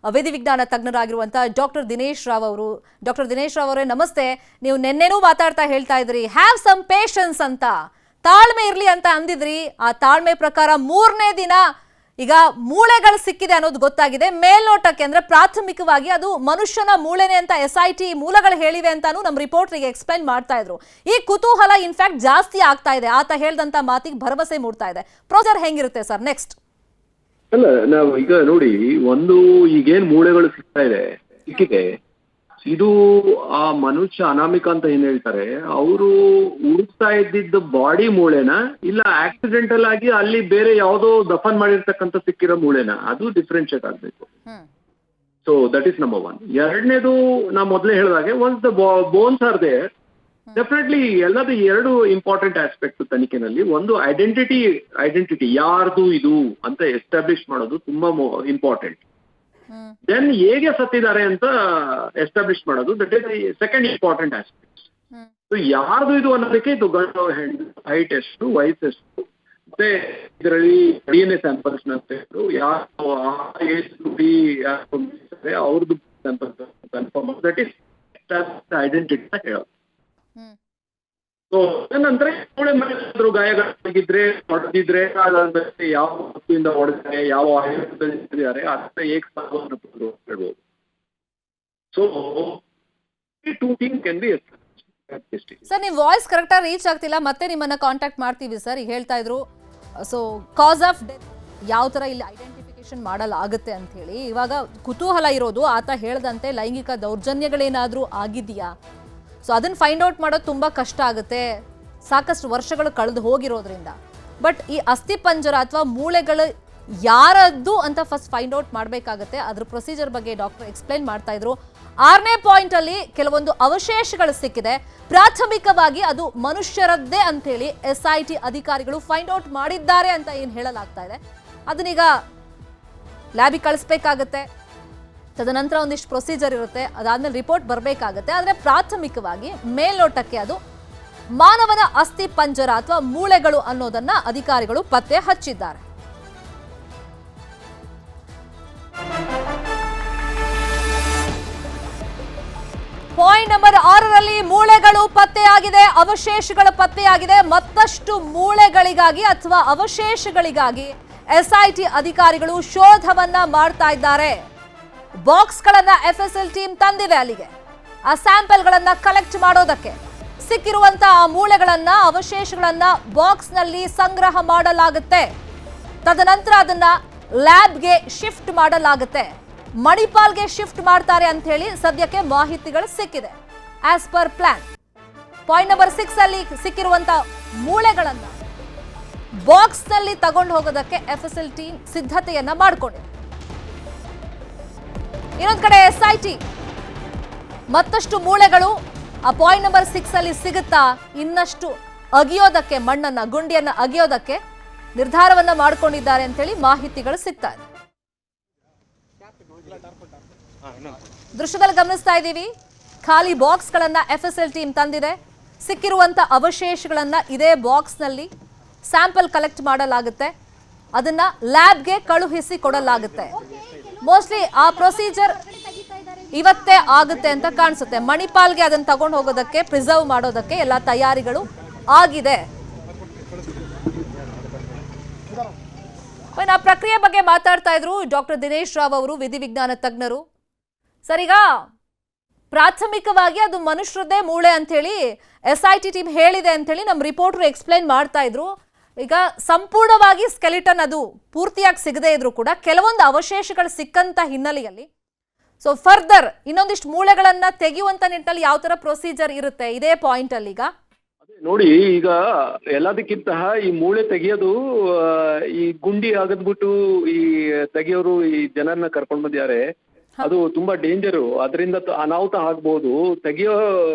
ವಿಧಿವಿಜ್ಞಾನ ತಜ್ಞರಾಗಿರುವಂತಹ doctor Dinesh Rao ಅವರು. Doctor Dinesh Rao ಅವರೇ ನಮಸ್ತೆ. ನೀವು ನಿನ್ನೆನೂ ಮಾತಾಡ್ತಾ ಹೇಳ್ತಾ ಇದ್ರಿ ಹ್ಯಾವ್ ಸಮ್ ಪೇಷನ್ಸ್ ಅಂತ, ತಾಳ್ಮೆ ಇರ್ಲಿ ಅಂತ ಅಂದಿದ್ರಿ. ಆ ತಾಳ್ಮೆ ಪ್ರಕಾರ 3ನೇ ದಿನ ಈಗ ಮೂಳೆಗಳು ಸಿಕ್ಕಿದೆ ಅನ್ನೋದು ಗೊತ್ತಾಗಿದೆ. ಮೇಲ್ನೋಟಕ್ಕೆ ಅಂದ್ರೆ ಪ್ರಾಥಮಿಕವಾಗಿ ಅದು ಮನುಷ್ಯನ ಮೂಳೆನೆ ಅಂತ SIT ಮೂಲಗಳು ಹೇಳಿವೆ ಅಂತಾನು ನಮ್ಮ ರಿಪೋರ್ಟರ್ಗೆ ಎಕ್ಸ್ಪ್ಲೈನ್ ಮಾಡ್ತಾ ಇದ್ರು. ಈ ಕುತೂಹಲ ಇನ್ಫ್ಯಾಕ್ಟ್ ಜಾಸ್ತಿ ಆಗ್ತಾ ಇದೆ. ಆತ ಹೇಳ್ದಂತ ಮಾತಿಗೆ ಭರವಸೆ ಮೂಡ್ತಾ ಇದೆ. ಪ್ರೊಸೀಜರ್ ಹೆಂಗಿರುತ್ತೆ ಸರ್ ನೆಕ್ಸ್ಟ್? ಅಲ್ಲ, ನಾವು ಈಗ ನೋಡಿ, ಒಂದು ಈಗೇನ್ ಮೂಳೆಗಳು ಸಿಕ್ಕಿದೆ, ಇದು ಆ ಮನುಷ್ಯ ಅನಾಮಿಕ ಅಂತ ಏನ್ ಹೇಳ್ತಾರೆ, ಅವರು ಹುಡುಕ್ತಾ ಇದ್ದಿದ್ದ ಬಾಡಿ ಮೂಳೆನ ಇಲ್ಲ ಆಕ್ಸಿಡೆಂಟಲ್ ಆಗಿ ಅಲ್ಲಿ ಬೇರೆ ಯಾವುದೋ ದಫನ್ ಮಾಡಿರ್ತಕ್ಕಂಥ ಸಿಕ್ಕಿರೋ ಮೂಳೆನ, ಅದು ಡಿಫ್ರೆನ್ಶಿಯೇಟ್ ಆಗ್ಬೇಕು. So that is number 1. ಎರಡನೇದು ನಾ ಮೊದಲೇ ಹೇಳಿದಾಗೆ, once the bones are there, definitely ಎಲ್ಲದು 2 ಇಂಪಾರ್ಟೆಂಟ್ ಆಸ್ಪೆಕ್ಟ್ ತನಿಖೆನಲ್ಲಿ. ಒಂದು ಐಡೆಂಟಿಟಿ ಯಾರ್ದು ಇದು ಅಂತ ಎಸ್ಟಾಬ್ಲಿಷ್ ಮಾಡೋದು ತುಂಬಾ ಇಂಪಾರ್ಟೆಂಟ್. ದೆನ್ ಹೇಗೆ ಸತ್ತಿದ್ದಾರೆ ಅಂತ ಎಸ್ಟಾಬ್ಲಿಷ್ ಮಾಡೋದು, that is second important aspect. So ಯಾರ್ದು ಇದು ಅನ್ನೋದಕ್ಕೆ ಇದು ಗಂಡು ಹೆಣ್ಣು, ಹೈಟ್ ಎಷ್ಟು, ವಯಸ್ಸು ಎಷ್ಟು, ಮತ್ತೆ ಇದರಲ್ಲಿ DNA ಸ್ಯಾಂಪಲ್ಸ್ ತೆಗೆದು ಯಾರು ಅವ್ರದ್ದು ಕನ್ಫರ್ಮ್, ದಟ್ ಈಸ್ ಐಡೆಂಟಿಟಿ ಅಂತ ಹೇಳೋದು. ಸೊ ನಂತರ ಮೂಳೆ ಮೇಲೆ ಗಾಯಗಳಾಗಿದ್ರೆ, ಹೊಡೆದಿದ್ರೆ, ಯಾವ ವಸ್ತುವಿಂದ ಹೊಡೆದಿದ್ದಾರೆ, ಯಾವ ಆಯುಧಗಳಿದ್ದಾರೆ, ಅದನ್ನ ಹೇಗೆ ಹೇಳ್ಬೋದು. So 2 things can be established. Sir, ನೀವು ವಾಯ್ಸ್ ಕರೆಕ್ಟಾಗಿ ರೀಚ್ ಆಗ್ತಿಲ್ಲ, ಮತ್ತೆ ನಿಮ್ಮನ್ನ ಕಾಂಟ್ಯಾಕ್ಟ್ ಮಾಡ್ತೀವಿ ಸರ್. ಈಗ ಹೇಳ್ತಾ ಇದ್ರು ಸೊ ಕಾಸ್ ಆಫ್ ಡೆತ್ ಯಾವ ತರ ಇಲ್ಲಿ ಐಡೆಂಟಿಫಿಕೇಶನ್ ಮಾಡಲಾಗುತ್ತೆ ಅಂತ ಹೇಳಿ. ಇವಾಗ ಕುತೂಹಲ ಇರೋದು ಆತ ಹೇಳ್ದಂತೆ ಲೈಂಗಿಕ ದೌರ್ಜನ್ಯಗಳೇನಾದ್ರೂ ಆಗಿದೆಯಾ, ಸೊ ಅದನ್ನ ಫೈಂಡ್ ಔಟ್ ಮಾಡೋದು ತುಂಬಾ ಕಷ್ಟ ಆಗುತ್ತೆ, ಸಾಕಷ್ಟು ವರ್ಷಗಳು ಕಳೆದು ಹೋಗಿರೋದ್ರಿಂದ. ಬಟ್ ಈ ಅಸ್ಥಿಪಂಜರ ಅಥವಾ ಮೂಳೆಗಳು ಯಾರದ್ದು ಅಂತ ಫಸ್ಟ್ ಫೈಂಡ್ ಔಟ್ ಮಾಡಬೇಕಾಗತ್ತೆ. ಅದ್ರ ಪ್ರೊಸೀಜರ್ ಬಗ್ಗೆ ಡಾಕ್ಟರ್ ಎಕ್ಸ್ಪ್ಲೈನ್ ಮಾಡ್ತಾ ಇದ್ರು. 6ನೇ ಪಾಯಿಂಟ್ ಅಲ್ಲಿ ಕೆಲವೊಂದು ಅವಶೇಷಗಳು ಸಿಕ್ಕಿದೆ. ಪ್ರಾಥಮಿಕವಾಗಿ ಅದು ಮನುಷ್ಯರದ್ದೇ ಅಂತ ಹೇಳಿ SIT ಅಧಿಕಾರಿಗಳು ಫೈಂಡ್ ಔಟ್ ಮಾಡಿದ್ದಾರೆ ಅಂತ ಏನ್ ಹೇಳಲಾಗ್ತಾ ಇದೆ. ಅದನ್ನೀಗ ಲ್ಯಾಬಿಗೆ ಕಳಿಸ್ಬೇಕಾಗತ್ತೆ. ತದನಂತರ ಒಂದಿಷ್ಟು ಪ್ರೊಸೀಜರ್ ಇರುತ್ತೆ, ಅದಾದ್ಮೇಲೆ ರಿಪೋರ್ಟ್ ಬರಬೇಕಾಗತ್ತೆ. ಆದರೆ ಪ್ರಾಥಮಿಕವಾಗಿ ಮೇಲ್ನೋಟಕ್ಕೆ ಅದು ಮಾನವನ ಅಸ್ಥಿ ಪಂಜರ ಅಥವಾ ಮೂಳೆಗಳು ಅನ್ನೋದನ್ನ ಅಧಿಕಾರಿಗಳು ಪತ್ತೆ ಹಚ್ಚಿದ್ದಾರೆ. ಪಾಯಿಂಟ್ ನಂಬರ್ 6ರಲ್ಲಿ ಮೂಳೆಗಳು ಪತ್ತೆಯಾಗಿದೆ, ಅವಶೇಷಗಳು ಪತ್ತೆಯಾಗಿದೆ. ಮತ್ತಷ್ಟು ಮೂಳೆಗಳಿಗಾಗಿ ಅಥವಾ ಅವಶೇಷಗಳಿಗಾಗಿ SIT ಅಧಿಕಾರಿಗಳು ಶೋಧವನ್ನ ಮಾಡ್ತಾ ಇದ್ದಾರೆ. ಬಾಕ್ಸ್ಗಳನ್ನ FSL ಟೀಮ್ ತಂದಿದೆ ಅಲ್ಲಿಗೆ, ಆ ಸ್ಯಾಂಪಲ್ಗಳನ್ನ ಕಲೆಕ್ಟ್ ಮಾಡೋದಕ್ಕೆ. ಸಿಕ್ಕಿರುವಂತಹ ಆ ಮೂಳೆಗಳನ್ನ, ಅವಶೇಷಗಳನ್ನ ಬಾಕ್ಸ್ನಲ್ಲಿ ಸಂಗ್ರಹ ಮಾಡಲಾಗುತ್ತೆ. ತದನಂತರ ಅದನ್ನ ಲ್ಯಾಬ್ಗೆ ಶಿಫ್ಟ್ ಮಾಡಲಾಗುತ್ತೆ. ಮಣಿಪಾಲ್ಗೆ ಶಿಫ್ಟ್ ಮಾಡ್ತಾರೆ ಅಂತ ಹೇಳಿ ಸದ್ಯಕ್ಕೆ ಮಾಹಿತಿಗಳು ಸಿಕ್ಕಿದೆ. As per plan point number 6 ಅಲ್ಲಿ ಸಿಕ್ಕಿರುವಂತಹ ಮೂಳೆಗಳನ್ನ ಬಾಕ್ಸ್ ನಲ್ಲಿ ತಗೊಂಡು ಹೋಗೋದಕ್ಕೆ FSL ಟೀಮ್ ಸಿದ್ಧತೆಯನ್ನ ಮಾಡಿಕೊಂಡಿದೆ. ಇನ್ನೊಂದು ಕಡೆ SIT ಮತ್ತಷ್ಟು ಮೂಳೆಗಳು ಆ ಪಾಯಿಂಟ್ ನಂಬರ್ 6 ಅಲ್ಲಿ ಸಿಗುತ್ತಾ, ಇನ್ನಷ್ಟು ಅಗಿಯೋದಕ್ಕೆ, ಮಣ್ಣನ್ನ, ಗುಂಡಿಯನ್ನ ಅಗಿಯೋದಕ್ಕೆ ನಿರ್ಧಾರವನ್ನ ಮಾಡಿಕೊಂಡಿದ್ದಾರೆ ಅಂತ ಹೇಳಿ ಮಾಹಿತಿಗಳು ಸಿಗ್ತಾ ಇದೆ. ದೃಶ್ಯದಲ್ಲಿ ಗಮನಿಸ್ತಾ ಇದ್ದೀವಿ, ಖಾಲಿ ಬಾಕ್ಸ್ ಗಳನ್ನ FSL ಟೀಮ್ ತಂದಿದೆ. ಸಿಕ್ಕಿರುವಂತ ಅವಶೇಷಗಳನ್ನ ಇದೇ ಬಾಕ್ಸ್ ನಲ್ಲಿ ಸ್ಯಾಂಪಲ್ ಕಲೆಕ್ಟ್ ಮಾಡಲಾಗುತ್ತೆ, ಅದನ್ನ ಲ್ಯಾಬ್ಗೆ ಕಳುಹಿಸಿ ಕೊಡಲಾಗುತ್ತೆ. ಮೋಸ್ಟ್ಲಿ ಆ ಪ್ರೊಸೀಜರ್ ಇವತ್ತೇ ಆಗುತ್ತೆ ಅಂತ ಕಾಣಿಸುತ್ತೆ. ಮಣಿಪಾಲ್ಗೆ ಅದನ್ನ ತಗೊಂಡು ಹೋಗೋದಕ್ಕೆ, ಪ್ರಿಸರ್ವ್ ಮಾಡೋದಕ್ಕೆ ಎಲ್ಲ ತಯಾರಿಗಳು ಆಗಿದೆ. ಆ ಪ್ರಕ್ರಿಯೆ ಬಗ್ಗೆ ಮಾತಾಡ್ತಾ ಇದ್ರು ಡಾಕ್ಟರ್ ದಿನೇಶ್ ರಾವ್ ಅವರು, ವಿಧಿವಿಜ್ಞಾನ ತಜ್ಞರು. ಸರ್, ಈಗ ಪ್ರಾಥಮಿಕವಾಗಿ ಅದು ಮನುಷ್ಯರದ್ದೇ ಮೂಳೆ ಅಂತ ಹೇಳಿ SIT ಟೀಮ್ ಹೇಳಿದೆ ಅಂತ ಹೇಳಿ ನಮ್ಮ ರಿಪೋರ್ಟರ್ ಎಕ್ಸ್ಪ್ಲೈನ್ ಮಾಡ್ತಾ ಇದ್ರು. ಈಗ ಸಂಪೂರ್ಣವಾಗಿ ಸ್ಕೆಲಿಟನ್ ಅದು ಪೂರ್ತಿಯಾಗಿ ಸಿಗದೇ ಇದ್ರು ಕೂಡ ಕೆಲವೊಂದು ಅವಶೇಷಗಳು ಸಿಕ್ಕಂತ ಹಿನ್ನೆಲೆಯಲ್ಲಿ ಸೊ ಫರ್ದರ್ ಇನ್ನೊಂದಿಷ್ಟು ಮೂಳೆಗಳನ್ನ ತೆಗೆಯುವಂತ ನಿಟ್ಟಿನಲ್ಲಿ ಯಾವ ತರ ಪ್ರೊಸೀಜರ್ ಇರುತ್ತೆ ಇದೇ ಪಾಯಿಂಟ್ ಅಲ್ಲಿ? ಈಗ ನೋಡಿ, ಈಗ ಎಲ್ಲದಕ್ಕಿಂತ ಈ ಮೂಳೆ ತೆಗಿಯೋದು, ಈ ಗುಂಡಿ ಆಗದ್ಬಿಟ್ಟು ಈ ತೆಗಿಯೋರು ಈ ಜನರನ್ನ ಕರ್ಕೊಂಡ್ ಬಂದಿದ್ದಾರೆ, ಅದು ತುಂಬಾ ಡೇಂಜರು. ಅದರಿಂದ ಅನಾಹುತ ಆಗ್ಬಹುದು. ತೆಗಿಯೋ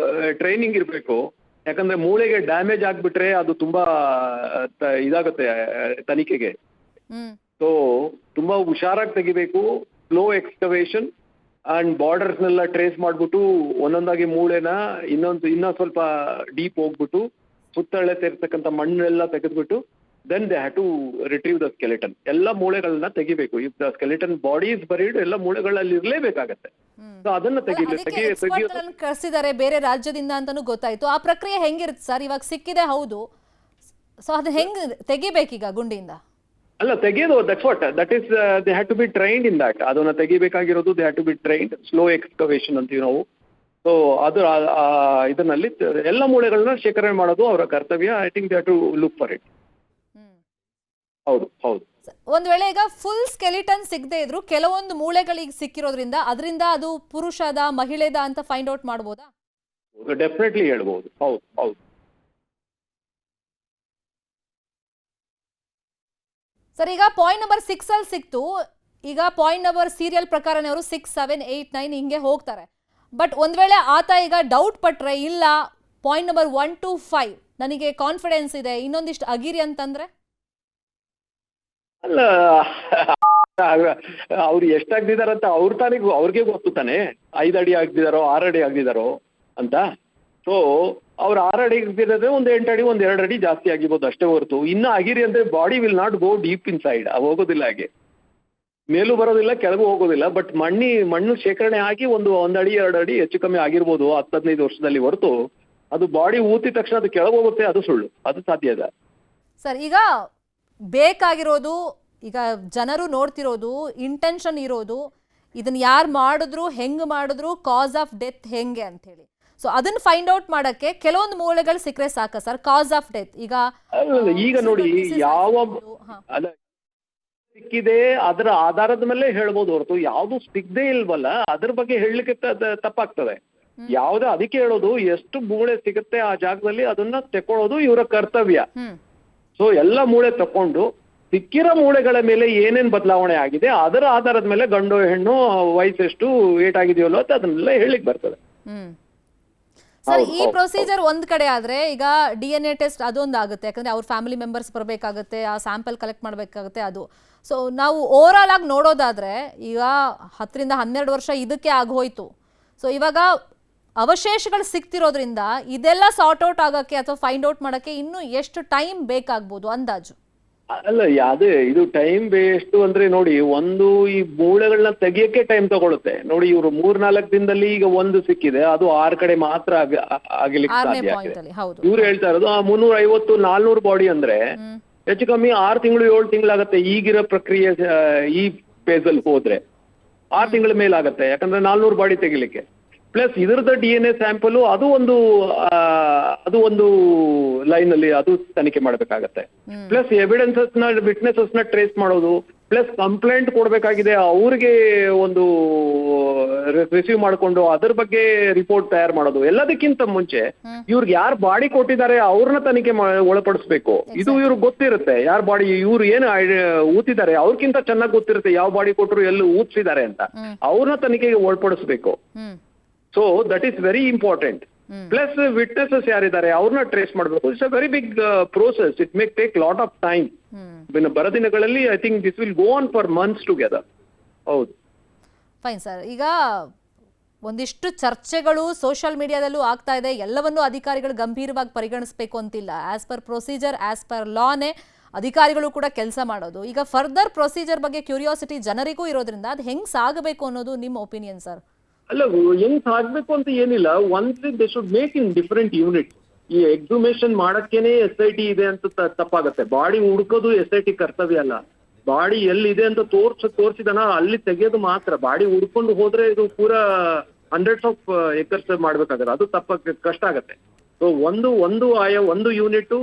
ಟ್ರೈನಿಂಗ್ ಇರಬೇಕು. ಯಾಕಂದ್ರೆ ಮೂಳೆಗೆ ಡ್ಯಾಮೇಜ್ ಆಗ್ಬಿಟ್ರೆ ಅದು ತುಂಬಾ ಇದಾಗುತ್ತೆ ತನಿಖೆಗೆ. ಸೊ ತುಂಬಾ ಹುಷಾರಾಗಿ ತೆಗಿಬೇಕು. ಸ್ಲೋ ಎಕ್ಸ್ಕವೇಷನ್ ಅಂಡ್ ಬಾರ್ಡರ್ಸ್ನೆಲ್ಲ ಟ್ರೇಸ್ ಮಾಡ್ಬಿಟ್ಟು ಒಂದೊಂದಾಗಿ ಮೂಳೆನ ಇನ್ನೊಂದು ಸ್ವಲ್ಪ ಡೀಪ್ ಹೋಗ್ಬಿಟ್ಟು ಸುತ್ತಳೆ ಸೇರ್ತಕ್ಕಂಥ ಮಣ್ಣೆಲ್ಲ ತೆಗೆದ್ಬಿಟ್ಟು then they have to retrieve the skeleton. ಎಲ್ಲ ಮೂಳೆಗಳನ್ನ ತೆಗಿಬೇಕು. If the skeleton body is buried, ಎಲ್ಲ ಮೂಳೆಗಳಲ್ಲಿ ಇರಲೇಬೇಕಾಗತ್ತೆ. ಸೊ ಅದನ್ನ ಕರ್ಸಿದ್ದಾರೆ ಬೇರೆ ರಾಜ್ಯದಿಂದ ಅಂತಾನು ಗೊತ್ತಾಯ್ತು. ಆ ಪ್ರಕ್ರಿಯೆ ಹೆಂಗಿರುತ್ತೆ ಸರ್? ಇವಾಗ ಸಿಕ್ಕಿದೆ ಹೌದು, ಸೊ ಅದು ಹೆಂಗ್ ತೆಗಿಬೇಕೀಗ ಗುಂಡಿಯಿಂದ? ಅಲ್ಲ, ತೆಗೆಯೋದು that is they have to be trained in that. ಅದನ್ನ ತೆಗಿಬೇಕಾಗಿರೋದು they have to be trained. Slow excavation ಅಂತೀವಿ ನಾವು. ಸೊ ಅದು ಇದರಲ್ಲಿ ಎಲ್ಲ ಮೂಳೆಗಳನ್ನ ಶೇಖರಣೆ ಮಾಡೋದು ಅವರ ಕರ್ತವ್ಯ. I think they have to look for it. ಹೌದು ಹೌದು. ಒಂದ್ ವೇಳೆ ಈಗ ಫುಲ್ ಸ್ಕೆಲಿಟನ್ ಸಿಗದೆ ಇದ್ರು ಕೆಲವೊಂದು ಮೂಳೆಗಳಿಗೆ ಸಿಕ್ಕಿರೋದ್ರಿಂದ ಅದರಿಂದ ಅದು ಪುರುಷದ ಮಹಿಳೆದ ಅಂತ ಫೈಂಡ್ ಔಟ್ ಮಾಡಬಹುದಾ? ಡೆಫಿನೆಟ್ಲಿ ಹೇಳ್ಬಹುದು. ಹೌದು ಹೌದು. ಸರ್, ಈಗ ಪಾಯಿಂಟ್ ನಂಬರ್ 6 ಅಲ್ಲಿ ಸಿಕ್ತು. ಈಗ ಪಾಯಿಂಟ್ ನಂಬರ್ ಸೀರಿಯಲ್ ಪ್ರಕಾರನೇ ಅವರು 6, 7, 8, 9 ಹಿಂಗೆ ಹೋಗ್ತಾರೆ. ಬಟ್ ಒಂದ್ ವೇಳೆ ಆತ ಈಗ ಡೌಟ್ ಪಟ್ರೆ, ಇಲ್ಲ ಪಾಯಿಂಟ್ ನಂಬರ್ 1 to 5 ನನಗೆ ಕಾನ್ಫಿಡೆನ್ಸ್ ಇದೆ, ಇನ್ನೊಂದಿಷ್ಟು ಅಗಿರಿ ಅಂತಂದ್ರೆ? ಅಲ್ಲ, ಅವ್ರು ಎಷ್ಟಾಗ್ದಿದಾರಂತ ಅವ್ರಿಗೆ ಗೊತ್ತು ತಾನೆ. 5 ಅಡಿ ಆಗ್ದಿದಾರೋ 6 ಅಡಿ ಆಗ್ದಿದಾರೋ ಅಂತ. ಸೊ ಅವ್ರು 6 ಅಡಿ ಆಗ್ದಿರೋದ್ರೆ ಒಂದು 8 ಅಡಿ 2 ಅಡಿ ಜಾಸ್ತಿ ಆಗಿರ್ಬೋದು ಅಷ್ಟೇ ಹೊರತು. ಇನ್ನು ಆಗಿರಿ ಅಂದ್ರೆ body will not go deep in side. ಹೋಗೋದಿಲ್ಲ, ಹಾಗೆ ಮೇಲೂ ಬರೋದಿಲ್ಲ, ಕೆಳಗೂ ಹೋಗೋದಿಲ್ಲ. ಬಟ್ ಮಣ್ಣು ಶೇಖರಣೆ ಆಗಿ 1 ಅಡಿ 2 ಅಡಿ ಹೆಚ್ಚು ಕಮ್ಮಿ ಆಗಿರ್ಬೋದು 10-15 ವರ್ಷದಲ್ಲಿ ಹೊರತು ಅದು ಬಾಡಿ ಊತಿದ ತಕ್ಷಣ ಅದು ಕೆಳಗೆ ಹೋಗುತ್ತೆ, ಅದು ಸುಳ್ಳು. ಅದು ಸಾಧ್ಯ ಇದೆ ಸರ್. ಈಗ ಬೇಕಾಗಿರೋದು, ಈಗ ಜನರು ನೋಡ್ತಿರೋದು, ಇಂಟೆನ್ಷನ್ ಇರೋದು, ಇದನ್ನ ಯಾರು ಮಾಡಿದ್ರು, ಹೆಂಗ್ ಮಾಡಿದ್ರು, ಕಾಸ್ ಆಫ್ ಡೆತ್ ಹೆಂಗೆ ಅಂತ ಹೇಳಿ. ಸೊ ಅದನ್ನ ಫೈಂಡ್ ಔಟ್ ಮಾಡಕ್ಕೆ ಕೆಲವೊಂದು ಮೂಳೆಗಳು ಸಿಕ್ಕರೆ ಸಾಕ ಸರ್, ಕಾಸ್ ಆಫ್ ಡೆತ್. ಈಗ ನೋಡಿ, ಯಾವ ಸಿಕ್ಕಿದೆ ಅದರ ಆಧಾರದ ಮೇಲೆ ಹೇಳ್ಬೋದು ಹೊರತು ಯಾವ್ದು ಸಿಗದೆ ಇಲ್ವಲ್ಲ ಅದ್ರ ಬಗ್ಗೆ ಹೇಳಲಿಕ್ಕೆ ತಪ್ಪಾಗ್ತದೆ. ಯಾವ್ದು ಅದಕ್ಕೆ ಹೇಳೋದು, ಎಷ್ಟು ಮೂಳೆ ಸಿಗುತ್ತೆ ಆ ಜಾಗದಲ್ಲಿ ಅದನ್ನ ತೆಕ್ಕೊಳ್ಳೋದು ಇವರ ಕರ್ತವ್ಯ. ಸೊ ಎಲ್ಲ ಮೂಳೆ ತಕೊಂಡು ಸಿಕ್ಕಿರೋ ಮೂಳೆಗಳ ಮೇಲೆ ಏನೇನ್ ಬದಲಾವಣೆ ಆಗಿದೆ ಅದರ ಆಧಾರದ ಮೇಲೆ ಗಂಡು ಹೆಣ್ಣು ವಯಸ್ಸೆಷ್ಟು ಏಟಾಗಿದೆಯಲ್ಲೋ ಅಂತ ಅದನ್ನೆಲ್ಲ ಹೇಳಿಕ್ ಬರ್ತದೆ. ಸರ್, ಈ ಪ್ರೊಸೀಜರ್ ಒಂದ್ ಕಡೆ ಆದ್ರೆ ಈಗ DNA ಟೆಸ್ಟ್ ಅದೊಂದು ಆಗುತ್ತೆ, ಯಾಕಂದ್ರೆ ಅವ್ರ ಫ್ಯಾಮಿಲಿ ಮೆಂಬರ್ಸ್ ಬರಬೇಕಾಗುತ್ತೆ, ಆ ಸ್ಯಾಂಪಲ್ ಕಲೆಕ್ಟ್ ಮಾಡಬೇಕಾಗುತ್ತೆ ಅದು. ಸೊ ನಾವು ಓವರ್ ಆಲ್ ಆಗಿ ನೋಡೋದಾದ್ರೆ ಈಗ 10 ರಿಂದ 12 ವರ್ಷ ಇದಕ್ಕೆ ಆಗೋಯ್ತು. ಸೊ ಇವಾಗ ಅವಶೇಷಗಳು ಸಿಕ್ತಿರೋದ್ರಿಂದ ಇದೆಲ್ಲ ಸಾರ್ಟ್ ಔಟ್ ಆಗಕ್ಕೆ ಅಥವಾ ಫೈಂಡ್ ಔಟ್ ಮಾಡಕ್ಕೆ ಇನ್ನು ಎಷ್ಟು ಟೈಮ್ ಬೇಕಾಗ್ಬೋದು ಅಂದಾಜು? ಅಲ್ಲ, ಅದೇ ಇದು ಟೈಮ್ ವೇಸ್ಟ್ ಅಂದ್ರೆ ನೋಡಿ, ಈ ಮೂಳೆಗಳನ್ನ ತೆಗಿಯಕ್ಕೆ ಟೈಮ್ ತಗೊಳುತ್ತೆ. ನೋಡಿ, ಇವರು 3-4 ದಿನದಲ್ಲಿ ಈಗ ಒಂದು ಸಿಕ್ಕಿದೆ, ಅದು 6 ಕಡೆ ಮಾತ್ರ ಆಗಲಿಕ್ಕೆ ಸಾಧ್ಯ ಆಗಿದೆ. ಇವ್ರು ಹೇಳ್ತಾ ಇರೋದು 350-400 ಬಾಡಿ ಅಂದ್ರೆ ಹೆಚ್ಚು ಕಮ್ಮಿ 6 ತಿಂಗಳು 7 ತಿಂಗಳಾಗತ್ತೆ. ಈಗಿರೋ ಪ್ರಕ್ರಿಯೆ ಈ ಫೇಸ್ ಅಲ್ಲಿ ಹೋದ್ರೆ 6 ತಿಂಗಳ ಮೇಲಾಗತ್ತೆ, ಯಾಕಂದ್ರೆ 400 ಬಾಡಿ ತೆಗಿಲಿಕ್ಕೆ. ಪ್ಲಸ್ ಇದರದ DNA ಸ್ಯಾಂಪಲ್ ಅದು ಒಂದು ಲೈನ್ ಅಲ್ಲಿ ಅದು ತನಿಖೆ ಮಾಡ್ಬೇಕಾಗತ್ತೆ. ಪ್ಲಸ್ ಎವಿಡೆನ್ಸಸ್ ವಿಟ್ನೆಸಸ್ ನ ಟ್ರೇಸ್ ಮಾಡೋದು, ಪ್ಲಸ್ ಕಂಪ್ಲೇಂಟ್ ಕೊಡ್ಬೇಕಾಗಿದೆ, ಅವ್ರಿಗೆ ಒಂದು ರಿಸೀವ್ ಮಾಡ್ಕೊಂಡು ಅದ್ರ ಬಗ್ಗೆ ರಿಪೋರ್ಟ್ ತಯಾರು ಮಾಡೋದು. ಎಲ್ಲದಕ್ಕಿಂತ ಮುಂಚೆ ಇವ್ರಿಗೆ ಯಾರು ಬಾಡಿ ಕೊಟ್ಟಿದ್ದಾರೆ ಅವ್ರನ್ನ ತನಿಖೆ ಒಳಪಡಿಸ್ಬೇಕು. ಇದು ಇವ್ರಿಗೆ ಗೊತ್ತಿರುತ್ತೆ, ಯಾರು ಬಾಡಿ ಇವ್ರು ಏನು ಊತಿದ್ದಾರೆ ಅವ್ರಿಗಿಂತ ಚೆನ್ನಾಗಿ ಗೊತ್ತಿರುತ್ತೆ ಯಾವ ಬಾಡಿ ಕೊಟ್ಟರು ಎಲ್ಲಿ ಊತಿಸಿದ್ದಾರೆ ಅಂತ. ಅವ್ರನ್ನ ತನಿಖೆಗೆ ಒಳಪಡಿಸ್ಬೇಕು. So that is very important. Plus witnesses ಯಾರಿದ್ದಾರೆ ಅವ್ರನ್ನ ಟ್ರೇಸ್ ಮಾಡಬೇಕು. It's a very big process. It make take lot of time. ಬರದಿನಗಳಲ್ಲಿ I think this will go on for months together. ಹೌದು, ಫೈನ್ ಸರ್. ಈಗ ಒಂದಿಷ್ಟು ಚರ್ಚೆಗಳು ಸೋಷಿಯಲ್ ಮೀಡಿಯಾದಲ್ಲೂ ಆಗ್ತಾ ಇದೆ. ಎಲ್ಲವನ್ನೂ ಅಧಿಕಾರಿಗಳು ಗಂಭೀರವಾಗಿ ಪರಿಗಣಿಸಬೇಕು ಅಂತಿಲ್ಲ. As per procedure, as per ಲಾನೇ ಅಧಿಕಾರಿಗಳು ಕೂಡ ಕೆಲಸ ಮಾಡೋದು. ಈಗ ಫರ್ದರ್ ಪ್ರೊಸೀಜರ್ ಬಗ್ಗೆ ಕ್ಯೂರಿಯಾಸಿಟಿ ಜನರಿಗೂ ಇರೋದ್ರಿಂದ ಅದು ಹೆಂಗ್ ಸಾಗಬೇಕು ಅನ್ನೋದು ನಿಮ್ಮ ಒಪಿನಿಯನ್ ಸರ್? ಅಲ್ಲ, ಹೆಂಗ್ ಸಾಗ್ಬೇಕು ಅಂತ ಏನಿಲ್ಲ. Only they should make in different unit. ಈ ಎಕ್ಸುಮೇಷನ್ ಮಾಡಕ್ಕೇನೆ SIT ಇದೆ ಅಂತ ತಪ್ಪಾಗತ್ತೆ. ಬಾಡಿ ಹುಡುಕೋದು SIT ಕರ್ತವ್ಯ ಅಲ್ಲ. ಬಾಡಿ ಎಲ್ಲಿದೆ ಅಂತ ತೋರಿಸಿದನ ಅಲ್ಲಿ ತೆಗೆಯೋದು ಮಾತ್ರ. ಬಾಡಿ ಹುಡ್ಕೊಂಡು ಹೋದ್ರೆ ಇದು ಪೂರಾ ಹಂಡ್ರೆಡ್ಸ್ ಆಫ್ ಏಕರ್ಸ್ ಮಾಡ್ಬೇಕಾಗತ್ತೆ, ಅದು ಕಷ್ಟ ಆಗತ್ತೆ. ಸೊ ಒಂದು ಯೂನಿಟ್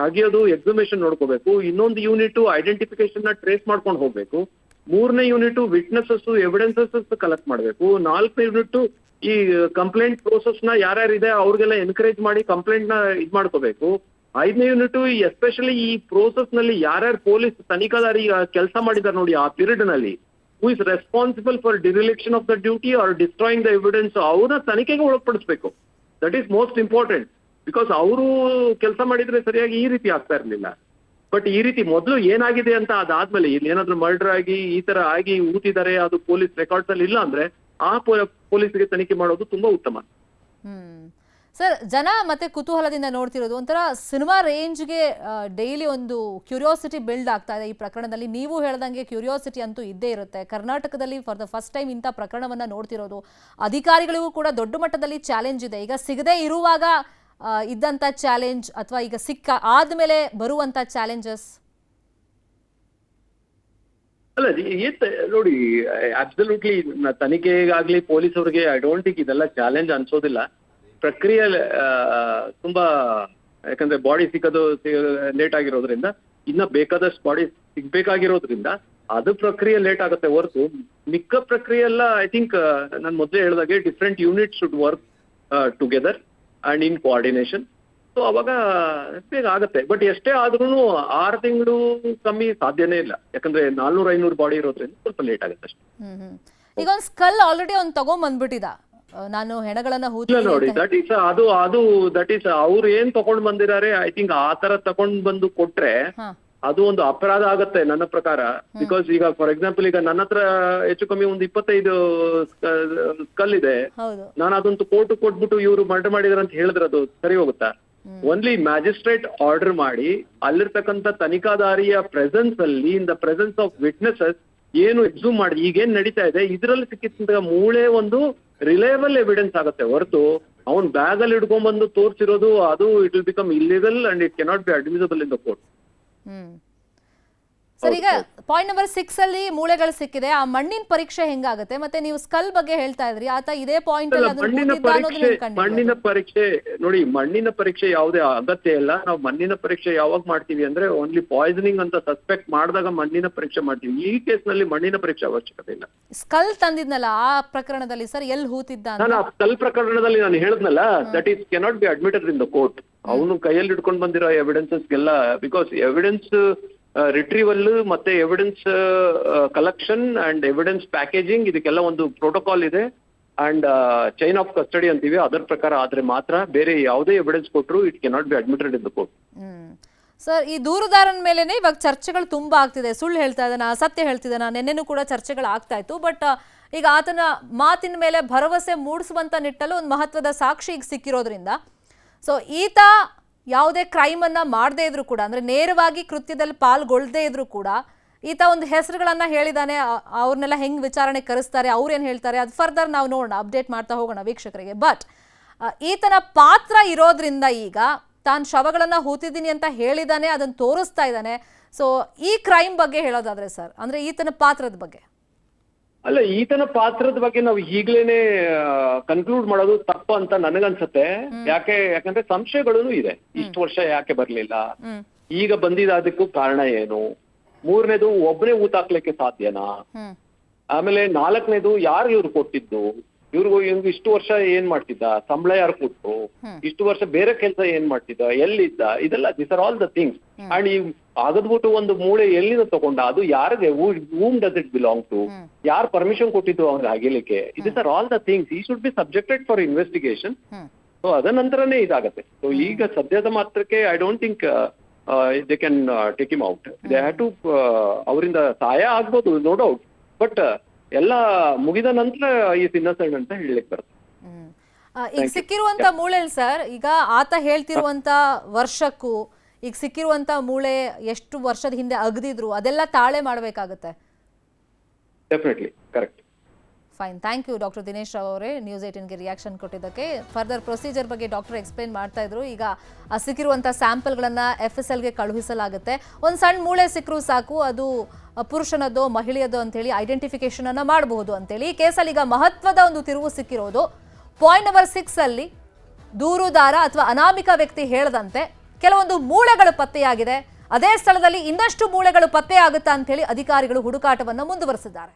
ಅಗಿಯೋದು ಎಕ್ಸುಮೇಷನ್ ನೋಡ್ಕೋಬೇಕು, ಇನ್ನೊಂದು ಯೂನಿಟ್ ಐಡೆಂಟಿಫಿಕೇಶನ್ ನ ಟ್ರೇಸ್ ಮಾಡ್ಕೊಂಡು ಹೋಗ್ಬೇಕು, 3ನೇ ಯೂನಿಟ್ ವಿಟ್ನೆಸಸ್ ಎವಿಡೆನ್ಸಸ್ ಕಲೆಕ್ಟ್ ಮಾಡಬೇಕು, 4ನೇ ಯೂನಿಟ್ ಈ ಕಂಪ್ಲೇಂಟ್ ಪ್ರೋಸೆಸ್ ನ ಯಾರ್ಯಾರಿದೆ ಅವ್ರಿಗೆಲ್ಲ ಎನ್ಕರೇಜ್ ಮಾಡಿ ಕಂಪ್ಲೇಂಟ್ ನ ಮಾಡ್ಕೋಬೇಕು. 5ನೇ ಯೂನಿಟ್ ಎಸ್ಪೆಷಲಿ ಈ ಪ್ರೋಸೆಸ್ ನಲ್ಲಿ ಯಾರ್ಯಾರು ಪೊಲೀಸ್ ತನಿಖಾದಾರಿ ಕೆಲಸ ಮಾಡಿದಾರೆ ನೋಡಿ ಆ ಪೀರಿಯಡ್ ನಲ್ಲಿ, who is responsible for dereliction of the duty or destroying the evidence, ಅವ್ರನ್ನ ತನಿಖೆಗೆ ಒಳಪಡಿಸ್ಬೇಕು. That is most important. Because ಅವರು ಕೆಲಸ ಮಾಡಿದ್ರೆ ಸರಿಯಾಗಿ ಈ ರೀತಿ ಆಗ್ತಾ ಇರ್ಲಿಲ್ಲ. ಬಟ್ ಈ ರೀತಿ ಮೊದಲು ಏನಾಗಿದೆ ಅಂತ ಅದಾದ್ಮೇಲೆ ಇಲ್ಲಿ ಏನಾದ್ರು ಮರ್ಡರ್ ಆಗಿ ಈ ತರ ಆಗಿ ಊತಿದ್ದಾರೆ, ಅದು ಪೊಲೀಸ್ ರೆಕಾರ್ಡ್ಸ್ ಅಲ್ಲಿ ಇಲ್ಲ ಅಂದ್ರೆ ಆ ಪೊಲೀಸ್ಗೆ ತನಿಖೆ ಮಾಡೋದು ತುಂಬಾ ಉತ್ತಮ. ಸರ್, ಜನ ಮತ್ತೆ ಕುತೂಹಲದಿಂದ ನೋಡ್ತಿರೋದು ಒಂಥರ ಸಿನಿಮಾ ರೇಂಜ್ಗೆ ಡೈಲಿ ಒಂದು ಕ್ಯೂರಿಯಾಸಿಟಿ ಬಿಲ್ಡ್ ಆಗ್ತಾ ಇದೆ ಈ ಪ್ರಕರಣದಲ್ಲಿ. ನೀವು ಹೇಳ್ದಂಗೆ ಕ್ಯೂರಿಯಾಸಿಟಿ ಅಂತೂ ಇದ್ದೇ ಇರುತ್ತೆ. ಕರ್ನಾಟಕದಲ್ಲಿ ಫಾರ್ ದ ಫಸ್ಟ್ ಟೈಮ್ ಇಂಥ ಪ್ರಕರಣವನ್ನ ನೋಡ್ತಿರೋದು. ಅಧಿಕಾರಿಗಳಿಗೂ ಕೂಡ ದೊಡ್ಡ ಮಟ್ಟದಲ್ಲಿ ಚಾಲೆಂಜ್ ಇದೆ. ಈಗ ಸಿಗದೇ ಇರುವಾಗ ಇದ್ದಂಥ ಚಾಲೆಂಜ್ ಅಥವಾ ಈಗ ಆದ್ಮೇಲೆ ಬರುವಂಥ ಚಾಲೆಂಜಸ್. ಅಲ್ಲ ನೋಡಿ, ಅಬ್ಸಲ್ಯೂಟ್ಲಿ ತನಿಖೆಗಾಗ್ಲಿ ಪೊಲೀಸವ್ರಿಗೆ ಐ ಡೋಂಟ್ ಥಿಂಕ್ ಇದೆಲ್ಲ ಚಾಲೆಂಜ್ ಅನ್ಸೋದಿಲ್ಲ. ಪ್ರಕ್ರಿಯೆ ತುಂಬಾ, ಯಾಕಂದ್ರೆ ಬಾಡಿ ಸಿಗೋದು ಲೇಟ್ ಆಗಿರೋದ್ರಿಂದ, ಇನ್ನ ಬೇಕಾದಷ್ಟು ಬಾಡಿ ಸಿಗ್ಬೇಕಾಗಿರೋದ್ರಿಂದ ಅದು ಪ್ರಕ್ರಿಯೆ ಲೇಟ್ ಆಗುತ್ತೆ ಹೊರತು ಮಿಕ್ಕ ಪ್ರಕ್ರಿಯೆ ಎಲ್ಲ ಐ ಥಿಂಕ್ ನಾನು ಮೊದಲೇ ಹೇಳಿದಾಗೆ different unit should work together and in coordination. So ಅವಾಗ ಬೇಗ ಆಗುತ್ತೆ. ಬಟ್ ಎಷ್ಟೇ ಆದ್ರೂ 6 ತಿಂಗಳು ಕಮ್ಮಿ ಸಾಧ್ಯನೇ ಇಲ್ಲ, ಯಾಕಂದ್ರೆ 400-500 ಬಾಡಿ ಇರೋದ್ರಿಂದ ಸ್ವಲ್ಪ ಲೇಟ್ ಆಗುತ್ತೆ ಅಷ್ಟೇ. ಈಗ ಒಂದು ಸ್ಕಲ್ ಆಲ್ರೆಡಿ ಒಂದು ತಗೊಂಡ್ಬಂದ್ಬಿಟ್ಟಿದ, ನಾನು ಹೆಣಗಳನ್ನ ನೋಡಿ, ದಟ್ ಈಸ್ ಅವ್ರು ಏನ್ ತಗೊಂಡ್ ಬಂದಿದ್ದಾರೆ, ಐ ಥಿಂಕ್ ಆ ತರ ತಗೊಂಡ್ ಬಂದು ಕೊಟ್ರೆ ಅದು ಒಂದು ಅಪರಾಧ ಆಗತ್ತೆ ನನ್ನ ಪ್ರಕಾರ. ಬಿಕಾಸ್ ಈಗ ಫಾರ್ ಎಕ್ಸಾಂಪಲ್ ಈಗ ನನ್ನ ಹತ್ರ ಹೆಚ್ಚು ಕಮ್ಮಿ ಒಂದು 25 ಸ್ಕಲ್ ಇದೆ. ನಾನು ಅದಂತೂ ಕೋರ್ಟ್ ಕೊಟ್ಬಿಟ್ಟು ಇವ್ರು ಮರ್ಡರ್ ಮಾಡಿದಾರೆ ಅಂತ ಹೇಳಿದ್ರೆ ಅದು ಸರಿ ಹೋಗುತ್ತಾ? ಓನ್ಲಿ ಮ್ಯಾಜಿಸ್ಟ್ರೇಟ್ ಆರ್ಡರ್ ಮಾಡಿ ಅಲ್ಲಿರ್ತಕ್ಕಂಥ ತನಿಖಾಧಾರಿಯ ಪ್ರೆಸೆನ್ಸ್ ಅಲ್ಲಿ, in the presence of witnesses ಏನು ಎಕ್ಸೂಮ್ ಮಾಡಿ ಈಗೇನ್ ನಡೀತಾ ಇದೆ ಇದರಲ್ಲಿ ಸಿಕ್ಕಿದ ಮೂಳೆ ಒಂದು ರಿಲಯಬಲ್ ಎವಿಡೆನ್ಸ್ ಆಗುತ್ತೆ ಹೊರತು ಅವ್ನ್ ಬ್ಯಾಗ್ ಅಲ್ಲಿ ಹಿಡ್ಕೊಂಡ್ಬಂದು ತೋರ್ಸಿರೋದು ಅದು it will become illegal and it cannot be admissible in the court. Sir, ಈಗ ಪಾಯಿಂಟ್ ನಂಬರ್ 6 ಅಲ್ಲಿ ಮೂಳೆಗಳು ಸಿಕ್ಕಿದೆ. ಆ ಮಣ್ಣಿನ ಪರೀಕ್ಷೆ ಹೆಂಗಾಗುತ್ತೆ? ಮತ್ತೆ ನೀವು ಸ್ಕಲ್ ಬಗ್ಗೆ ಹೇಳ್ತಾ ಇದ್ರಿ, ಆತ ಇದೇ ಪಾಯಿಂಟ್ ಮಣ್ಣಿನ ಪರೀಕ್ಷೆ ನೋಡಿ, ಮಣ್ಣಿನ ಪರೀಕ್ಷೆ ಯಾವುದೇ ಅಗತ್ಯ ಇಲ್ಲ. ನಾವು ಮಣ್ಣಿನ ಪರೀಕ್ಷೆ ಯಾವಾಗ ಮಾಡ್ತೀವಿ ಅಂದ್ರೆ ಓನ್ಲಿ ಪಾಯ್ಸನಿಂಗ್ ಅಂತ ಸಸ್ಪೆಕ್ಟ್ ಮಾಡಿದಾಗ ಮಣ್ಣಿನ ಪರೀಕ್ಷೆ ಮಾಡ್ತೀವಿ. ಈ ಕೇಸ್ ನಲ್ಲಿ ಮಣ್ಣಿನ ಪರೀಕ್ಷೆ ಅವಶ್ಯಕತೆ ಇಲ್ಲ. ಸ್ಕಲ್ ತಂದಿದ್ನಲ್ಲ ಆ ಪ್ರಕರಣದಲ್ಲಿ ಸರ್ ಎಲ್ಲಿ ಹೂತಿದ್ದ? ನಾನು ಆ ಸ್ಕಲ್ ಪ್ರಕರಣದಲ್ಲಿ ನಾನು ಹೇಳಿದ್ನಲ್ಲ, that is cannot be admitted in the court. ಅವನು ಕೈಯಲ್ಲಿ ಹಿಡ್ಕೊಂಡು ಬಂದಿರೋ ಎವಿಡೆನ್ಸಸ್ಗೆಲ್ಲ, ಬಿಕಾಸ್ ಎವಿಡೆನ್ಸ್ ರಿಟ್ರೀವಲ್ ಮತ್ತೆ evidence collection and evidence packaging ಇದಕ್ಕೆಲ್ಲ ಒಂದು ಪ್ರೋಟೋಕಾಲ್ ಇದೆ ಅಂಡ್ ಚೈನ್ ಆಫ್ ಕಸ್ಟಡಿ ಅಂತೀವಿ. ಅದರ ಪ್ರಕಾರ ಆದ್ರೆ ಮಾತ್ರ ಬೇರೆ ಯಾವುದೇ ಎವಿಡೆನ್ಸ್ ಕೊಟ್ಟರು it cannot be admitted in the court. Sir, ಈ ದೂರುದಾರನ ಮೇಲೆನೆ ಇವಾಗ ಚರ್ಚೆಗಳು ತುಂಬಾ ಆಗ್ತಿದೆ. ಸುಳ್ಳು ಹೇಳ್ತಾ ಇದ್ದಾನ, ಅಸತ್ಯ ಹೇಳ್ತಿದ್ದಾನ, ನಿನ್ನೆನೂ ಕೂಡ ಚರ್ಚೆಗಳು ಆಗ್ತಾ ಇತ್ತು. ಬಟ್ ಈಗ ಆತನ ಮಾತಿನ ಮೇಲೆ ಭರವಸೆ ಮೂಡಿಸುವಂತ ನಿಟ್ಟಲ್ಲಿ ಒಂದು ಮಹತ್ವದ ಸಾಕ್ಷಿ ಈಗ ಸಿಕ್ಕಿರೋದ್ರಿಂದ, ಸೊ ಈತ ಯಾವುದೇ ಕ್ರೈಮ್ ಅನ್ನ ಮಾಡದೇ ಇದ್ರು ಕೂಡ, ಅಂದ್ರೆ ನೇರವಾಗಿ ಕೃತ್ಯದಲ್ಲಿ ಪಾಲ್ಗೊಳ್ಳದೇ ಇದ್ರು ಕೂಡ ಈತ ಒಂದು ಹೆಸರುಗಳನ್ನ ಹೇಳಿದಾನೆ. ಅವ್ರನ್ನೆಲ್ಲ ಹೆಂಗ್ ವಿಚಾರಣೆ ಕರೆಸ್ತಾರೆ, ಅವ್ರೇನ್ ಹೇಳ್ತಾರೆ, ಅದು ಫರ್ದರ್ ನಾವು ನೋಡೋಣ, ಅಪ್ಡೇಟ್ ಮಾಡ್ತಾ ಹೋಗೋಣ ವೀಕ್ಷಕರಿಗೆ. ಬಟ್ ಈತನ ಪಾತ್ರ ಇರೋದ್ರಿಂದ ಈಗ ತಾನು ಶವಗಳನ್ನ ಹೂತಿದ್ದೀನಿ ಅಂತ ಹೇಳಿದಾನೆ, ಅದನ್ನ ತೋರಿಸ್ತಾ ಇದ್ದಾನೆ. ಸೊ ಈ ಕ್ರೈಮ್ ಬಗ್ಗೆ ಹೇಳೋದಾದ್ರೆ ಸರ್, ಅಂದ್ರೆ ಈತನ ಪಾತ್ರದ ಬಗ್ಗೆ. ಅಲ್ಲ, ಈತನ ಪಾತ್ರದ ಬಗ್ಗೆ ನಾವು ಈಗ್ಲೇನೆ ಕನ್ಕ್ಲೂಡ್ ಮಾಡೋದು ತಪ್ಪು ಅಂತ ನನಗನ್ಸತ್ತೆ. ಯಾಕಂದ್ರೆ ಸಂಶಯಗಳೂ ಇದೆ. ಇಷ್ಟು ವರ್ಷ ಯಾಕೆ ಬರ್ಲಿಲ್ಲ, ಈಗ ಬಂದಿದ್ದಕ್ಕೂ ಕಾರಣ ಏನು, 3ನೇದು ಒಬ್ಬನೇ ಊತಾಕ್ಲಿಕ್ಕೆ ಸಾಧ್ಯನಾ, ಆಮೇಲೆ 4ನೇದು ಯಾರು ಇವ್ರು ಕೊಟ್ಟಿದ್ದು, ಇವ್ರಿಗೂ ಇಷ್ಟು ವರ್ಷ ಏನ್ ಮಾಡ್ತಿದ್ದ, ಸಂಬಳ ಯಾರು ಕೊಟ್ರು, ಇಷ್ಟು ವರ್ಷ ಬೇರೆ ಕೆಲಸ ಏನ್ ಮಾಡ್ತಿದ್ದ, ಎಲ್ಲಿದ್ದ, ಇದೆಲ್ಲ this are all the things. And ಈ ಆಗದ್ಬಿಟ್ಟು ಒಂದು ಮೂಳೆ ಎಲ್ಲಿಂದ ತಗೊಂಡ, ಅದು ಯಾರಿಗೆ, whom does it belong to, ಯಾರು ಪರ್ಮಿಷನ್ ಕೊಟ್ಟಿದ್ದು ಅವ್ನಿಗೆ ಅಗಿಲಿಕ್ಕೆ, this are all the things. ಈ should be subjected for investigation. So ಅದ ನಂತರನೇ ಇದಾಗತ್ತೆ. ಸೊ ಈಗ ಸದ್ಯದ ಮಾತ್ರಕ್ಕೆ I don't think they can take him out. They have to, ಅವರಿಂದ ಸಹಾಯ ಆಗ್ಬೋದು ನೋ ಡೌಟ್, ಬಟ್ ಎಲ್ಲ ಮುಗಿದ ನಂತರ ಈಸ್ ಇನ್ನಸೆಂಟ್ ಅಂತ ಹೇಳಲಿಕ್ಕೆ ಬರುತ್ತೆ. ಈಗ ಸಿಕ್ಕಿರುವಂತ ಮೂಳೆ ಸರ್, ಈಗ ಆತ ಹೇಳ್ತಿರುವಂತ ವರ್ಷಕ್ಕೂ ಈಗ ಸಿಕ್ಕಿರುವಂತ ಮೂಳೆ ಎಷ್ಟು ವರ್ಷದ ಹಿಂದೆ ಅಗದಿದ್ರು ಅದೆಲ್ಲ ತಾಳೆ ಮಾಡಬೇಕಾಗುತ್ತೆ. Definitely correct. Fine, thank you doctor Dinesh Rao ಅವರೇ, ನ್ಯೂಸ್ 18ಗೆ ರಿಯಾಕ್ಷನ್ ಕೊಟ್ಟಿದ್ದಕ್ಕೆ. ಫರ್ದರ್ ಪ್ರೊಸೀಜರ್ ಬಗ್ಗೆ ಡಾಕ್ಟರ್ ಎಕ್ಸ್ಪ್ಲೈನ್ ಮಾಡ್ತಾ ಇದ್ರು. ಈಗ ಸಿಕ್ಕಿರುವಂಥ ಸ್ಯಾಂಪಲ್ಗಳನ್ನು FSLಗೆ ಕಳುಹಿಸಲಾಗುತ್ತೆ. ಒಂದು ಸಣ್ಣ ಮೂಳೆ ಸಿಕ್ಕರೂ ಸಾಕು, ಅದು ಪುರುಷನದ್ದೋ ಮಹಿಳೆಯದೋ ಅಂತೇಳಿ ಐಡೆಂಟಿಫಿಕೇಶನ್ ಅನ್ನ ಮಾಡಬಹುದು ಅಂತೇಳಿ. ಈ ಕೇಸಲ್ಲಿ ಈಗ ಮಹತ್ವದ ಒಂದು ತಿರುವು ಸಿಕ್ಕಿರೋದು ಪಾಯಿಂಟ್ ನಂಬರ್ 6 ಅಲ್ಲಿ ದೂರುದಾರ ಅಥವಾ ಅನಾಮಿಕ ವ್ಯಕ್ತಿ ಹೇಳದಂತೆ ಕೆಲವೊಂದು ಮೂಳೆಗಳು ಪತ್ತೆಯಾಗಿದೆ. ಅದೇ ಸ್ಥಳದಲ್ಲಿ ಇನ್ನಷ್ಟು ಮೂಳೆಗಳು ಪತ್ತೆಯಾಗುತ್ತಾ ಅಂತೇಳಿ ಅಧಿಕಾರಿಗಳು ಹುಡುಕಾಟವನ್ನು ಮುಂದುವರೆಸಿದ್ದಾರೆ.